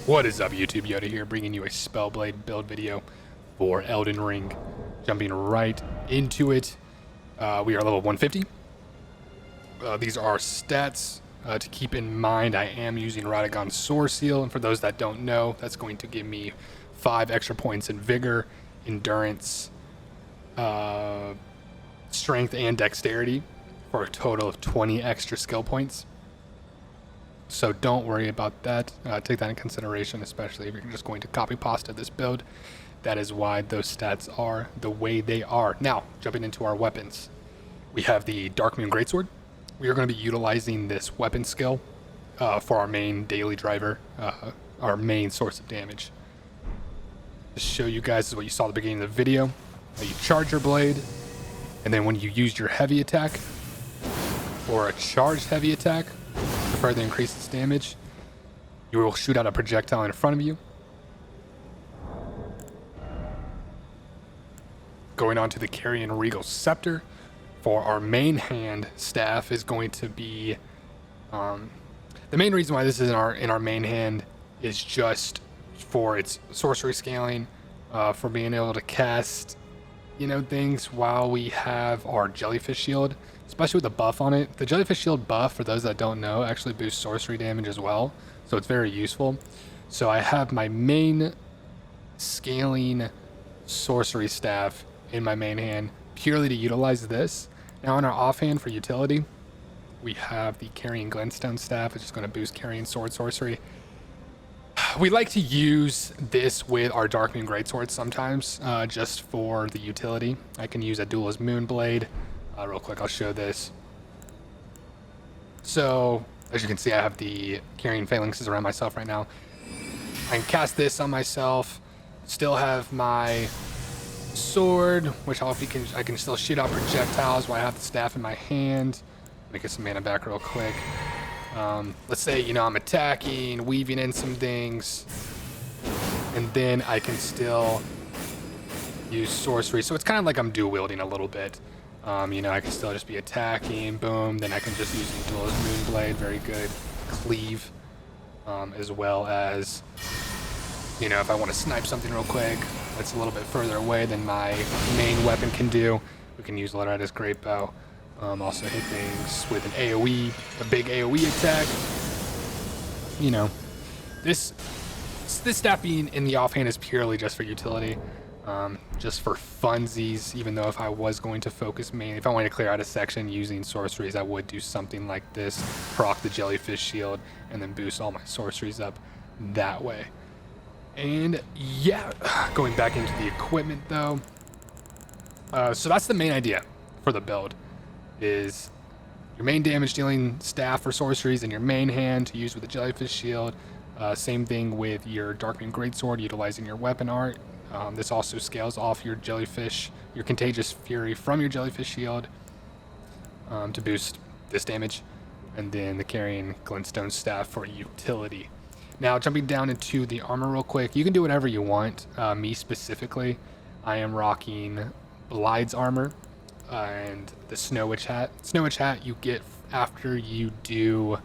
What is up, YouTube? Yoda here, bringing you a Spellblade build video for Elden Ring. Jumping right into it. We are level 150. These are stats to keep in mind. I am using Radagon's Sword Seal, and for those that don't know, that's going to give me 5 extra points in Vigor, Endurance, Strength, and Dexterity, for a total of 20 extra skill points. So don't worry about that. Take that in consideration, especially if you're just going to copy pasta this build. That is why those stats are the way they are. Now, jumping into our weapons. We have the Darkmoon Greatsword. We are going to be utilizing this weapon skill for our main daily driver, our main source of damage. To show you guys, this is what you saw at the beginning of the video. You charge your blade, and then when you use your heavy attack, or a charged heavy attack, to further increase its damage, you will shoot out a projectile in front of you. Going on to the Carrion Regal Scepter. For our main hand staff is going to be the main reason why this is in our main hand is just for its sorcery scaling, for being able to cast things while we have our Jellyfish Shield, especially with the buff on it. The Jellyfish Shield buff, for those that don't know, actually boosts sorcery damage as well, so it's very useful. So I have my main scaling sorcery staff in my main hand purely to utilize this. Now in our offhand for utility, we have the Carrion Glintstone staff, which is going to boost Carrion Sword sorcery. We like to use this with our Darkmoon Greatsword sometimes, just for the utility. I can use a Duelist Moonblade. Real quick, I'll show this. So, as you can see, I have the Carrion Phalanxes around myself right now. I can cast this on myself, still have my sword, which I can still shoot out projectiles while I have the staff in my hand. Make some mana back real quick. Let's say, I'm attacking, weaving in some things, and then I can still use sorcery. So it's kind of like I'm dual wielding a little bit. I can still just be attacking, boom, then I can just use the Duelist Moonblade, very good, cleave, as well as, if I want to snipe something real quick that's a little bit further away than my main weapon can do, we can use Loretta's Great Bow. Also hit things with an AoE, a big AoE attack. This staff being in the offhand is purely just for utility, just for funsies. Even though if I was going to focus mainly, if I wanted to clear out a section using sorceries, I would do something like this, proc the Jellyfish Shield, and then boost all my sorceries up that way. And yeah, going back into the equipment though. So that's the main idea for the build. Is your main damage dealing staff or sorceries in your main hand to use with the Jellyfish Shield. Same thing with your Darkmoon Greatsword, utilizing your weapon art. This also scales off your Contagious Fury from your Jellyfish Shield to boost this damage. And then the Carrion Glintstone staff for utility. Now jumping down into the armor real quick, you can do whatever you want. Me specifically, I am rocking Blide's armor. And the Snow Witch hat. Snow Witch hat you get after you do.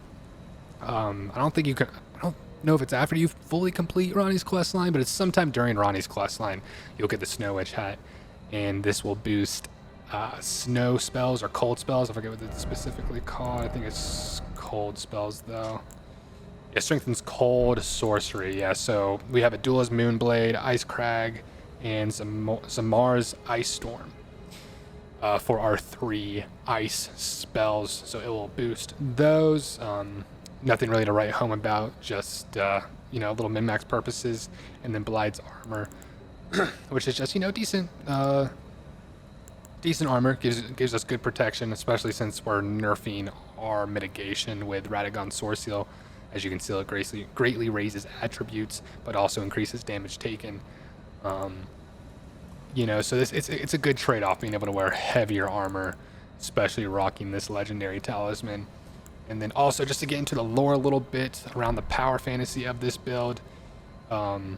I don't know if it's after you fully complete Ronnie's questline, but it's sometime during Ronnie's questline you'll get the Snow Witch hat, and this will boost snow spells or cold spells. I forget what it's specifically called. I think it's cold spells though. It strengthens cold sorcery. Yeah, so we have a Duelist Moonblade, Ice Crag, and Zamar's Ice Storm. For our 3 ice spells, so it will boost those. Nothing really to write home about, just little min-max purposes. And then Blide's armor, which is just decent armor, gives us good protection, especially since we're nerfing our mitigation with Radagon's Sword Seal. As you can see, it greatly raises attributes, but also increases damage taken. So it's a good trade-off being able to wear heavier armor, especially rocking this legendary talisman. And then also just to get into the lore a little bit around the power fantasy of this build, we're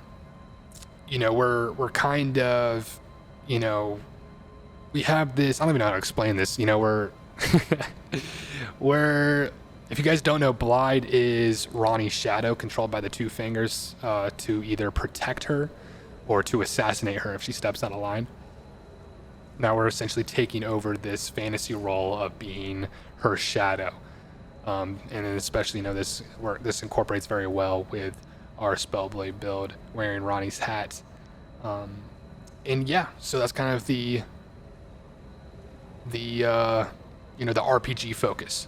kind of, we have this, I don't even know how to explain this, we're If you guys don't know, Blide is Ranni's shadow, controlled by the two fingers to either protect her or to assassinate her if she steps out of line. Now we're essentially taking over this fantasy role of being her shadow. And then especially, this incorporates very well with our Spellblade build, wearing Ranni's hat. And yeah, so that's kind of the RPG focus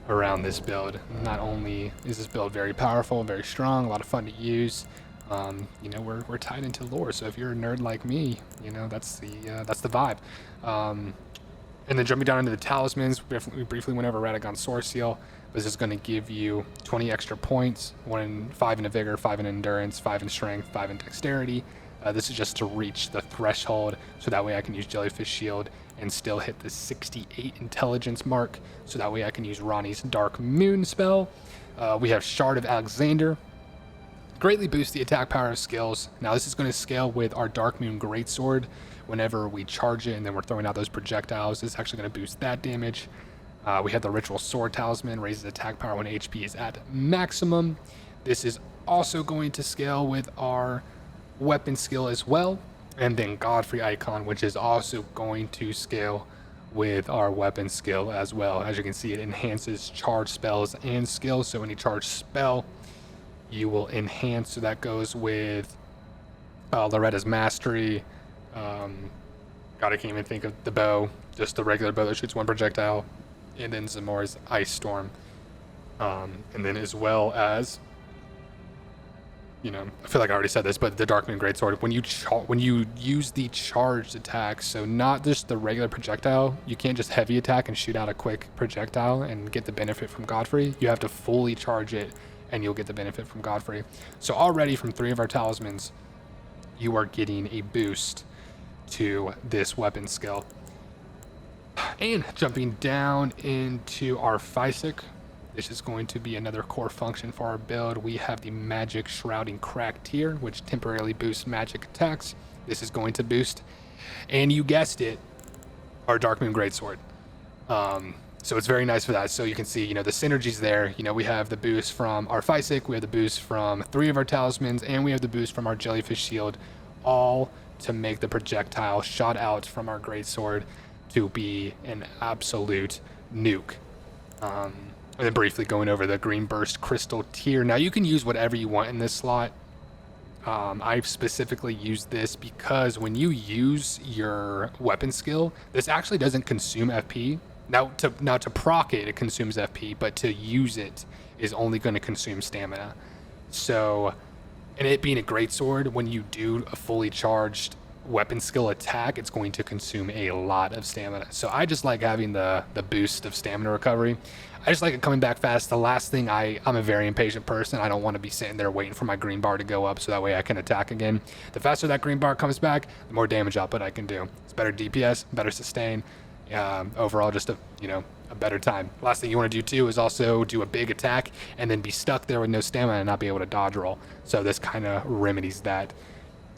around this build. Not only is this build very powerful, very strong, a lot of fun to use, we're tied into lore. So if you're a nerd like me, that's the vibe. And then jumping down into the talismans, we briefly went over Radagon's Sword Seal. This is going to give you 20 extra points, 5 in vigor, 5 in endurance, 5 in strength, 5 in dexterity. This is just to reach the threshold, so that way I can use Jellyfish Shield and still hit the 68 intelligence mark, so that way I can use Ranni's Dark Moon spell. We have Shard of Alexander. Greatly boosts the attack power of skills. Now this is going to scale with our Dark Moon Greatsword. Whenever we charge it and then we're throwing out those projectiles, it's actually going to boost that damage. We have the Ritual Sword Talisman, raises attack power when HP is at maximum. This is also going to scale with our weapon skill as well. And then Godfrey Icon, which is also going to scale with our weapon skill as well. As you can see, it enhances charge spells and skills. So any charge spell, you will enhance. So that goes with Loretta's Mastery. God, I can't even think of the bow. Just the regular bow that shoots one projectile. And then Zamora's Ice Storm. And then as well as, I feel like I already said this, but the Dark Moon Greatsword, when you use the charged attack, so not just the regular projectile, you can't just heavy attack and shoot out a quick projectile and get the benefit from Godfrey. You have to fully charge it and you'll get the benefit from Godfrey. So already from 3 of our talismans, you are getting a boost to this weapon skill. And jumping down into our Physic, this is going to be another core function for our build. We have the Magic Shrouding Crack tier, which temporarily boosts magic attacks. This is going to boost, and you guessed it, our Dark Moon Greatsword. So it's very nice for that. So you can see, the synergies there. We have the boost from our Physic, we have the boost from 3 of our talismans, and we have the boost from our Jellyfish Shield, all to make the projectile shot out from our Greatsword to be an absolute nuke. And then briefly going over the Green Burst Crystal tier. Now you can use whatever you want in this slot. I've specifically used this because when you use your weapon skill, this actually doesn't consume FP. Now to proc it, it consumes FP, but to use it is only going to consume stamina. So, and it being a greatsword, when you do a fully charged weapon skill attack, it's going to consume a lot of stamina. So I just like having the boost of stamina recovery. I just like it coming back fast. The last thing, I'm a very impatient person. I don't want to be sitting there waiting for my green bar to go up so that way I can attack again. The faster that green bar comes back, the more damage output I can do. It's better DPS, better sustain. Overall, just a better time. Last thing you want to do too is also do a big attack and then be stuck there with no stamina and not be able to dodge roll. So this kind of remedies that.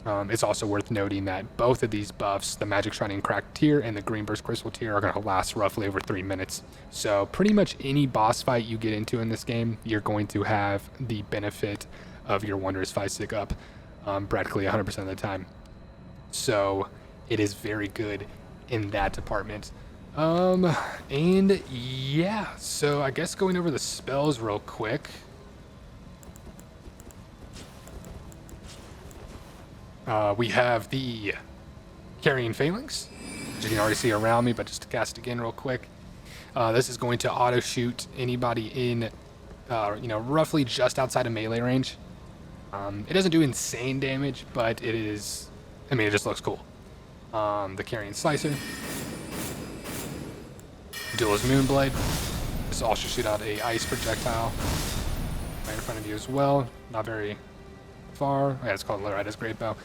It's also worth noting that both of these buffs, the Magic Shrouding Crack tier and the Green Burst Crystal tier, are going to last roughly over 3 minutes. So pretty much any boss fight you get into in this game, you're going to have the benefit of your Wondrous Physic up practically 100% of the time. So it is very good in that department. And yeah, so I guess going over the spells real quick. We have the Carrying Phalanx, which you can already see around me, but just to cast again real quick. This is going to auto shoot anybody in, roughly just outside of melee range. It doesn't do insane damage, but it is, it just looks cool. The Carrying Slicer. Duelist Moonblade. This will also shoot out a ice projectile right in front of you as well. Not very far. Yeah, it's called Loretta's Great Bow.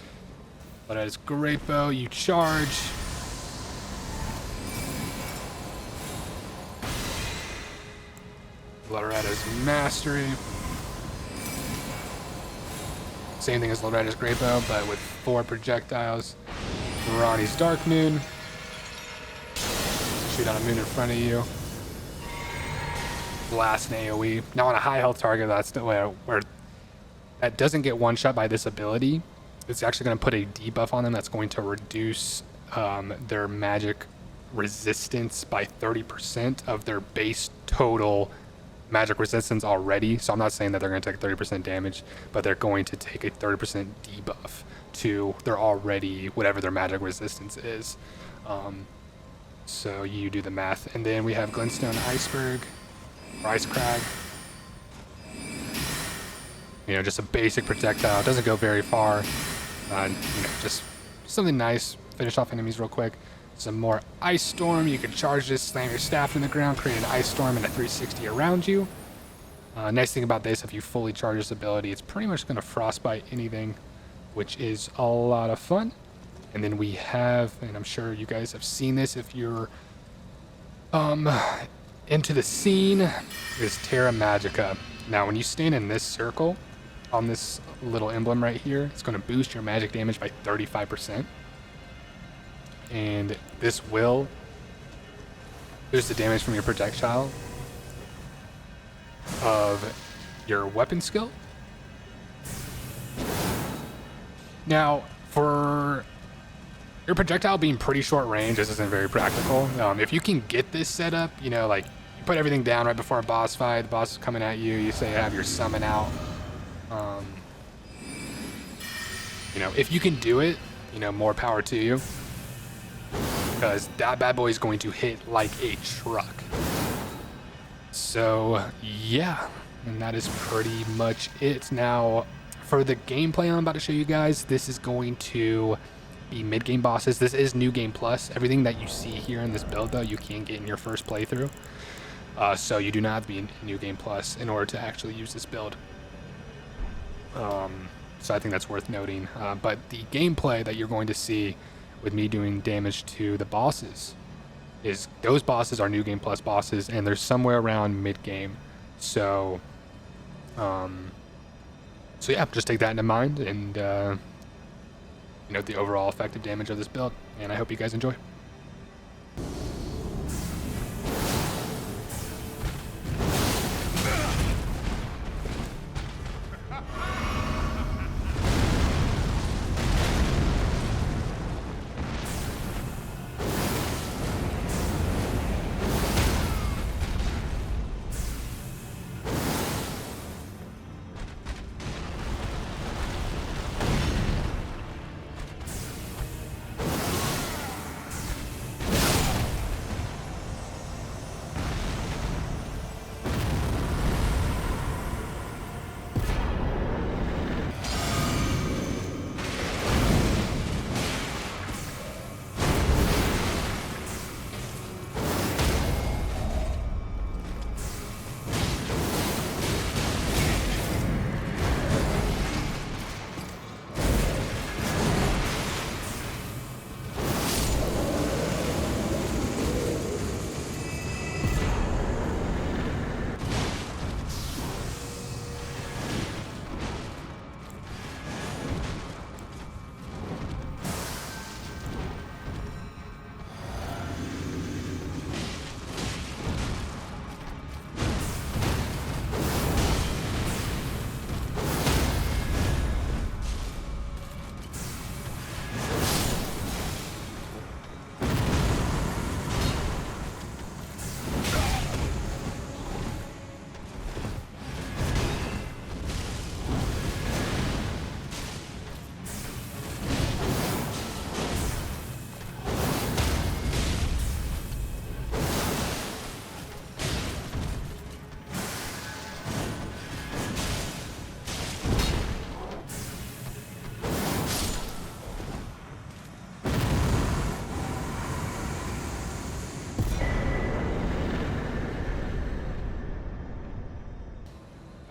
Loretta's Great Bow, you charge. Loretta's Mastery. Same thing as Loretta's Great Bow, but with 4 projectiles. Ranni's Dark Moon. Shoot out a moon in front of you. blast and AoE. Now on a high health target, that's the way where that doesn't get one shot by this ability. It's actually going to put a debuff on them that's going to reduce their magic resistance by 30% of their base total magic resistance already. So I'm not saying that they're going to take 30% damage, but they're going to take a 30% debuff to their already whatever their magic resistance is. So you do the math. And then we have Glintstone Iceberg, or Ice Crag. You know, just a basic projectile. It doesn't go very far. You know, just something nice. Finish off enemies real quick. Some more Ice Storm. You can charge this, slam your staff in the ground, create an Ice Storm and a 360 around you. Nice thing about this, if you fully charge this ability, it's pretty much going to frostbite anything, which is a lot of fun. And then we have, and I'm sure you guys have seen this if you're into the scene, is Terra Magica. Now, when you stand in this circle on this little emblem right here, it's going to boost your magic damage by 35%. And this will boost the damage from your projectile of your weapon skill. Now, for your projectile being pretty short range, this isn't very practical. If you can get this set up, you know, like you put everything down right before a boss fight, the boss is coming at you, you say you have your summon out. You know, if you can do it, you know, more power to you, because that bad boy is going to hit like a truck. So yeah, and that is pretty much it. Now, for the gameplay I'm about to show you guys, this is going to be mid-game bosses. This is New Game Plus. Everything that you see here in this build, though, you can get in your first playthrough. So you do not have to be in New Game Plus in order to actually use this build. So I think that's worth noting. But the gameplay that you're going to see with me doing damage to the bosses is those bosses are New Game Plus bosses, and they're somewhere around mid-game. So, so yeah, just take that into mind, and you know, the overall effective damage of this build. And I hope you guys enjoy.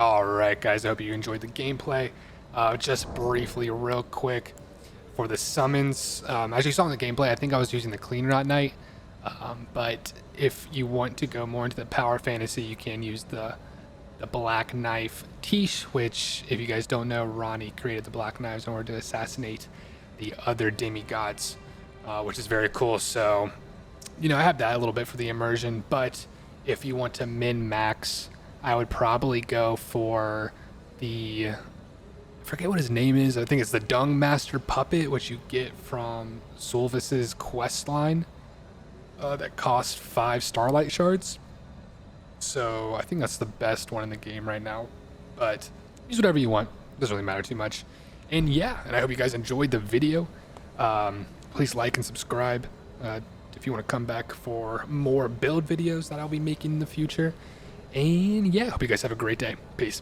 Alright guys, I hope you enjoyed the gameplay. Just briefly, real quick, for the summons, as you saw in the gameplay, I think I was using the Clean Rot Knight, but if you want to go more into the power fantasy, you can use the Black Knife Tish, which, if you guys don't know, Ronnie created the Black Knives in order to assassinate the other demigods, which is very cool. So, you know, I have that a little bit for the immersion, but If you want to min-max, I would probably go for I forget what his name is. I think it's the Dung Master Puppet, which you get from Zulvis's quest line that costs 5 Starlight Shards. So I think that's the best one in the game right now. But use whatever you want. Doesn't really matter too much. And yeah, and I hope you guys enjoyed the video. Please like and subscribe if you want to come back for more build videos that I'll be making in the future. And yeah, hope you guys have a great day. Peace.